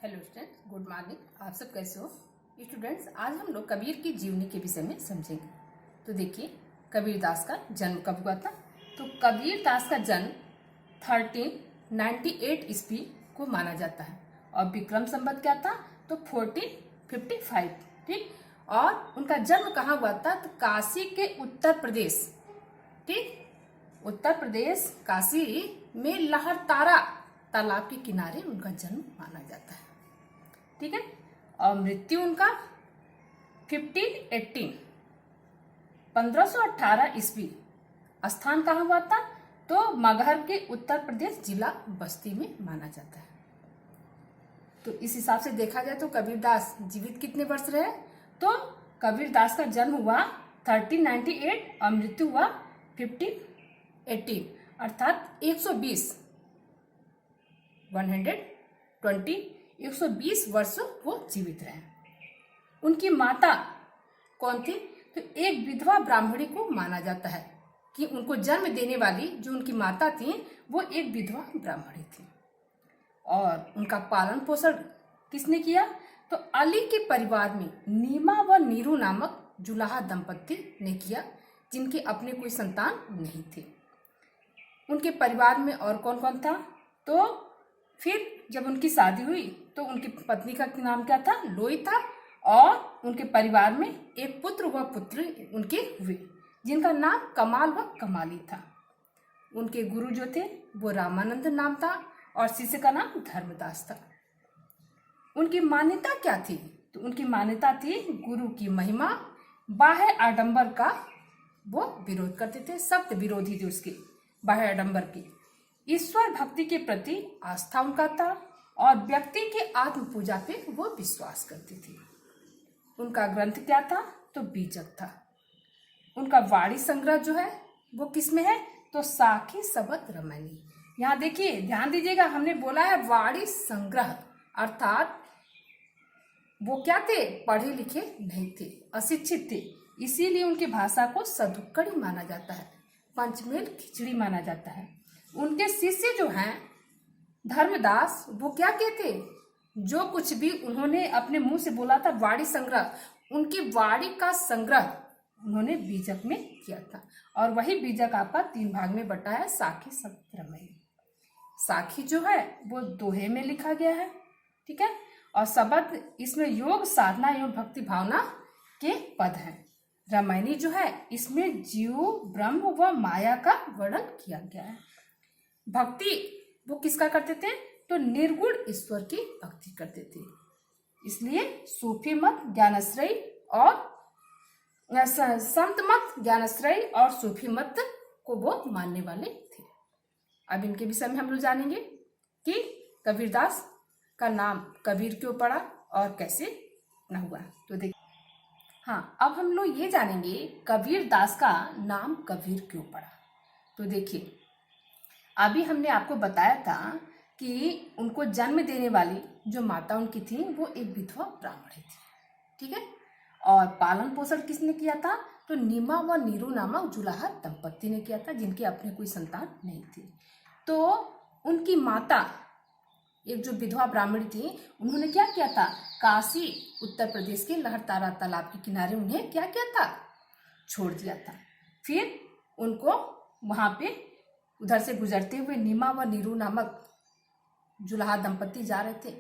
Hello students, good morning. आप सब कैसे हो स्टूडेंट्स? आज हम लोग कबीर की जीवनी के विषय में समझेंगे। तो देखिए, कबीर दास का जन्म कब हुआ था? तो कबीर दास का जन्म 1398 ईस्वी को माना जाता है और विक्रम संवत क्या था? तो 1455। ठीक। और उनका जन्म कहाँ हुआ था? तो काशी के उत्तर प्रदेश, ठीक, उत्तर प्रदेश काशी में लहरतारा तालाब के किनारे उनका जन्म माना जाता है। ठीक है। और मृत्यु उनका 1518 ईस्वी। स्थान कहाँ हुआ था? तो मगहर के उत्तर प्रदेश जिला बस्ती में माना जाता है। तो इस हिसाब से देखा जाए तो कबीर दास जीवित कितने वर्ष रहे? तो कबीर दास का जन्म हुआ 1398 और मृत्यु हुआ 1518, अर्थात 120 वर्ष वो जीवित रहे। उनकी माता कौन थी? तो एक विधवा ब्राह्मणी को माना जाता है कि उनको जन्म देने वाली जो उनकी माता थी वो एक विधवा ब्राह्मणी थी। और उनका पालन पोषण किसने किया? तो अली के परिवार में नीमा व नीरू नामक जुलाहा दंपति ने किया, जिनके अपने कोई संतान नहीं थे। उनके परिवार में और कौन कौन था? तो फिर जब उनकी शादी हुई तो उनकी पत्नी का नाम क्या था? लोई था। और उनके परिवार में एक पुत्र व पुत्री उनके हुए, जिनका नाम कमाल व कमाली था। उनके गुरु जो थे वो रामानंद नाम था और शिष्य का नाम धर्मदास था। उनकी मान्यता क्या थी? तो उनकी मान्यता थी गुरु की महिमा, बाह्य आडंबर का वो विरोध करते थे, सख्त विरोधी थे उसके बाह्य आडंबर के। ईश्वर भक्ति के प्रति आस्था उनका था और व्यक्ति के आत्म पूजा पे वो विश्वास करती थी। उनका ग्रंथ क्या था? तो बीजक था। उनका वाणी संग्रह जो है वो किसमें है? तो साखी सबद रमणी। यहाँ देखिए, ध्यान दीजिएगा, हमने बोला है वाणी संग्रह, अर्थात वो क्या थे? पढ़े लिखे नहीं थे, अशिक्षित थे, इसीलिए उनकी भाषा को सधुक्कड़ी माना जाता है, पंचमेल खिचड़ी माना जाता है। उनके शिष्य जो हैं धर्मदास, वो क्या कहते? जो कुछ भी उन्होंने अपने मुंह से बोला था वाणी संग्रह, उनकी वाणी का संग्रह उन्होंने बीजक में किया था। और वही बीजक आपका 3 भाग में बटा है, साखी सबद। साखी जो है वो दोहे में लिखा गया है, ठीक है। और सबद इसमें योग, साधना एवं भक्ति भावना के पद हैं। रामायणी जो है इसमें जीव, ब्रह्म व माया का वर्णन किया गया है। भक्ति वो किसका करते थे? तो निर्गुण ईश्वर की भक्ति करते थे, इसलिए सूफी मत, ज्ञानाश्रयी और संत मत, ज्ञानाश्रयी और सूफी मत को वो मानने वाले थे। अब इनके विषय में हम लोग जानेंगे कि कबीरदास का नाम कबीर क्यों पड़ा और कैसे न हुआ। तो देखिए, हाँ, अब हम लोग ये जानेंगे कबीर दास का नाम कबीर क्यों पड़ा। तो देखिए, अभी हमने आपको बताया था कि उनको जन्म देने वाली जो माता उनकी थी वो एक विधवा ब्राह्मणी थी, ठीक है। और पालन पोषण किसने किया था? तो नीमा व नीरू नामक जुलाहा दंपति ने किया था, जिनके अपने कोई संतान नहीं थी। तो उनकी माता एक जो विधवा ब्राह्मणी थी, उन्होंने क्या किया था? काशी उत्तर प्रदेश के लहरतारा तालाब के किनारे उन्हें क्या किया था? छोड़ दिया था। फिर उनको वहां पे उधर से गुजरते हुए नीमा व नीरू नामक जुलाहा दंपति जा रहे थे,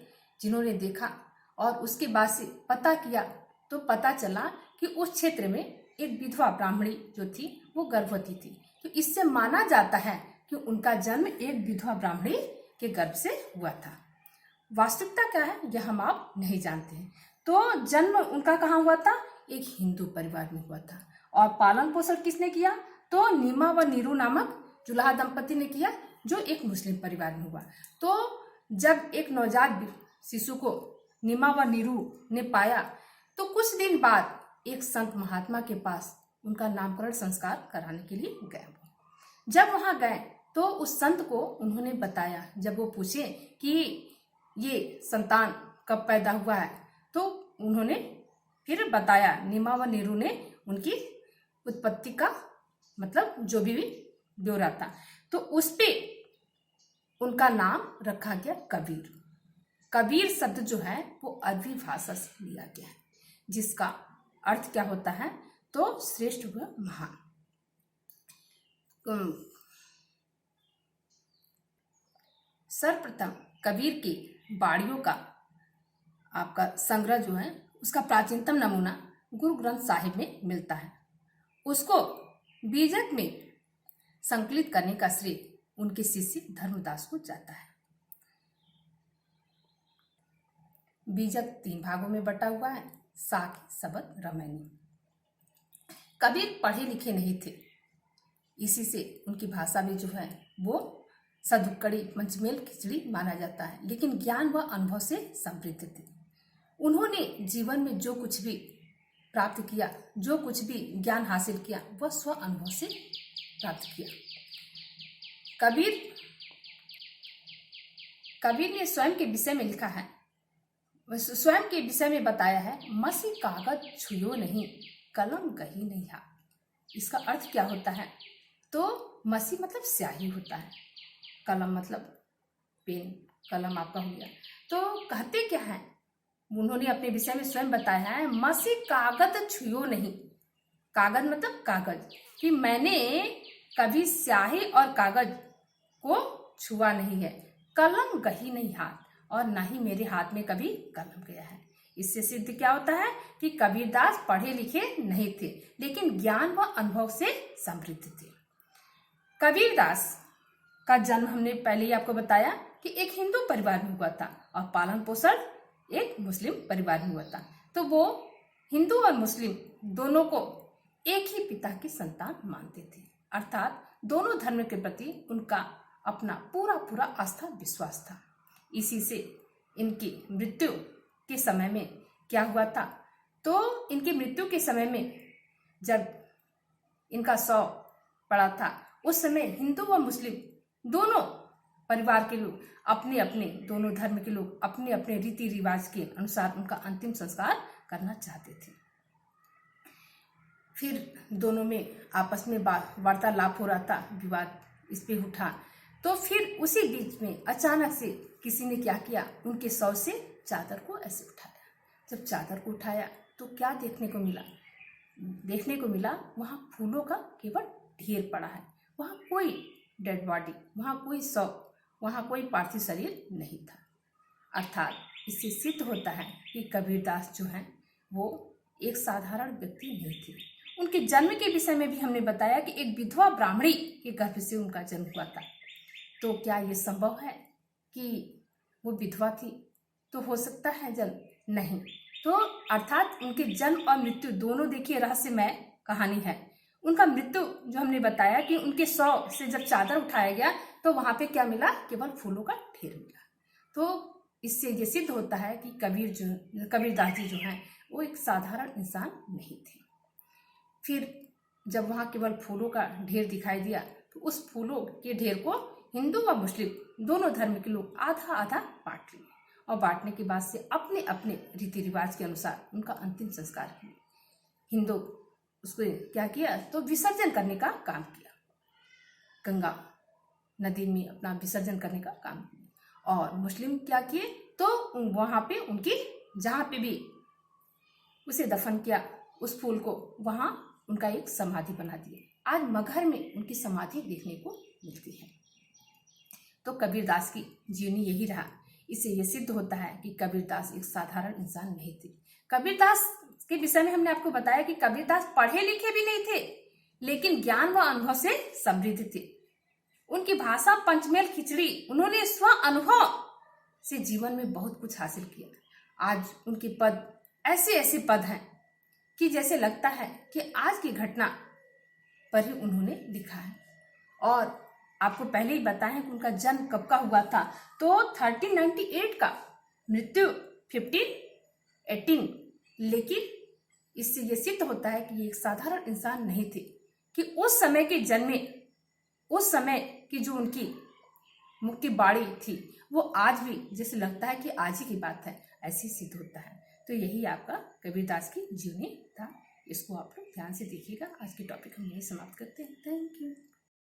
जिन्होंने देखा और उसके बाद से पता किया तो पता चला कि उस क्षेत्र में एक विधवा ब्राह्मणी जो थी वो गर्भवती थी। तो इससे माना जाता है कि उनका जन्म एक विधवा ब्राह्मणी के गर्भ से हुआ था। वास्तविकता क्या है यह हम आप नहीं जानते हैं। तो जन्म उनका कहाँ हुआ था? एक हिंदू परिवार में हुआ था। और पालन पोषण किसने किया? तो नीमा व नीरू नामक जुलाहा दंपति ने किया, जो एक मुस्लिम परिवार में हुआ। तो जब एक नवजात शिशु को नीमा व नीरू ने पाया तो कुछ दिन बाद एक संत महात्मा के पास उनका नामकरण संस्कार कराने के लिए गए। जब वहां गए तो उस संत को उन्होंने बताया, जब वो पूछे कि ये संतान कब पैदा हुआ है, तो उन्होंने फिर बताया, नीमा व नीरू ने उनकी उत्पत्ति का मतलब जो भी ब्यौरा था, तो उस पे उनका नाम रखा गया कबीर। कबीर शब्द जो है वो अरबी भाषा से लिया गया है, जिसका अर्थ क्या होता है, तो श्रेष्ठ व महान। सर्वप्रथम कबीर की बाणियों का आपका संग्रह जो है उसका प्राचीनतम नमूना गुरु ग्रंथ साहिब में मिलता है। उसको बीजक में संकलित करने का श्रेय उनके शिष्य धर्मदास को जाता है। बीजक 3 भागों में बटा हुआ है, साख, सबद, रामायणी। कबीर पढ़े लिखे नहीं थे, इसी से उनकी भाषा भी जो है वो सदुक्कड़ी पंचमेल खिचड़ी माना जाता है, लेकिन ज्ञान व अनुभव से समृद्ध थे। उन्होंने जीवन में जो कुछ भी प्राप्त किया, जो कुछ भी ज्ञान हासिल किया, वह स्व अनुभव से प्राप्त किया। कबीर ने स्वयं के विषय में लिखा है, स्वयं के विषय में बताया है, मसी कागज छुयो नहीं, कलम गही नहीं हाथ। इसका अर्थ क्या होता है, तो मसी मतलब स्याही होता है, कलम मतलब पेन, कलम आपका हो गया। तो कहते क्या है, उन्होंने अपने विषय में स्वयं बताया है, मसी कागज छुयो नहीं, कागज मतलब कागज, कि मैंने कभी स्याही और कागज को छुआ नहीं है, कलम गही नहीं हाथ, और ना ही मेरे हाथ में कभी कलम गया है। इससे सिद्ध क्या होता है कि कबीरदास पढ़े लिखे नहीं थे, लेकिन ज्ञान व अनुभव से समृद्ध थे। कबीरदास का जन्म हमने पहले ही आपको बताया कि एक हिंदू परिवार में हुआ था और पालन पोषण एक मुस्लिम परिवार में हुआ था। तो वो हिंदू और मुस्लिम दोनों को एक ही पिता की संतान मानते थे, अर्थात दोनों धर्म के प्रति उनका अपना पूरा आस्था विश्वास था। इसी से इनकी मृत्यु के समय में क्या हुआ था, तो इनकी मृत्यु के समय में जब इनका शव पड़ा था, उस समय हिंदू व मुस्लिम दोनों परिवार के लोग अपने अपने, दोनों धर्म के लोग अपने अपने रीति रिवाज के अनुसार उनका अंतिम संस्कार करना चाहते थे। फिर दोनों में आपस में वार्तालाप हो रहा था, विवाद इस पे उठा। तो फिर उसी बीच में अचानक से किसी ने क्या किया, उनके शव से चादर को ऐसे उठाया। जब चादर को उठाया तो क्या देखने को मिला, वहाँ फूलों का केवल ढेर पड़ा है, वहाँ कोई डेड बॉडी, वहाँ कोई शव, वहाँ कोई पार्थिव शरीर नहीं था। अर्थात इससे सिद्ध होता है कि कबीरदास जो हैं वो एक साधारण व्यक्ति नहीं थे। उनके जन्म के विषय में भी हमने बताया कि एक विधवा ब्राह्मणी के गर्भ से उनका जन्म हुआ था। तो क्या ये संभव है कि वो विधवा थी? तो हो सकता है जन्म, नहीं। तो अर्थात उनके जन्म और मृत्यु दोनों देखिए रहस्यमय कहानी है। उनका मृत्यु जो हमने बताया कि उनके शव से जब चादर उठाया गया तो वहां पे क्या मिला, केवल फूलों का ढेर मिला। तो इससे ये सिद्ध होता है कि कबीरदास जी जो हैं वो एक साधारण इंसान नहीं थे। फिर जब वहाँ केवल फूलों का ढेर दिखाई दिया तो उस फूलों के ढेर को हिंदू व मुस्लिम दोनों धर्म के लोग आधा आधा बांट लिए, और बांटने के बाद से अपने अपने रीति रिवाज के अनुसार उनका अंतिम संस्कार किया। हिंदू उसको क्या किया, तो विसर्जन करने का काम किया, गंगा नदी में अपना विसर्जन करने का काम किया। और मुस्लिम क्या किए, तो वहाँ पे उनकी जहाँ पे भी उसे दफन किया, उस फूल को वहाँ उनका एक समाधि बना दिया। आज मगहर में उनकी समाधि देखने को मिलती है। तो कबीरदास की जीवनी यही रहा। इससे यह सिद्ध होता है कि कबीरदास एक साधारण इंसान नहीं थे। कबीरदास के विषय में हमने आपको बताया कि कबीरदास पढ़े लिखे भी नहीं थे, लेकिन ज्ञान व अनुभव से समृद्ध थे। उनकी भाषा पंचमेल खिचड़ी, उन्होंने स्व अनुभव से जीवन में बहुत कुछ हासिल किया। आज उनके पद ऐसे पद हैं कि जैसे लगता है कि आज की घटना पर ही उन्होंने लिखा है। और आपको पहले ही बताया कि उनका जन्म कब का हुआ था, तो 1398 का, मृत्यु 1518। लेकिन इससे ये सिद्ध होता है कि ये एक साधारण इंसान नहीं थे, कि उस समय के जन्मे, उस समय की जो उनकी मुख की बाणी थी वो आज भी जैसे लगता है कि आज ही की बात है, ऐसी सिद्ध होता है। तो यही आपका कबीरदास की जीवनी था। इसको आप लोग ध्यान से देखिएगा। आज की टॉपिक हम यही समाप्त करते हैं। Thank you.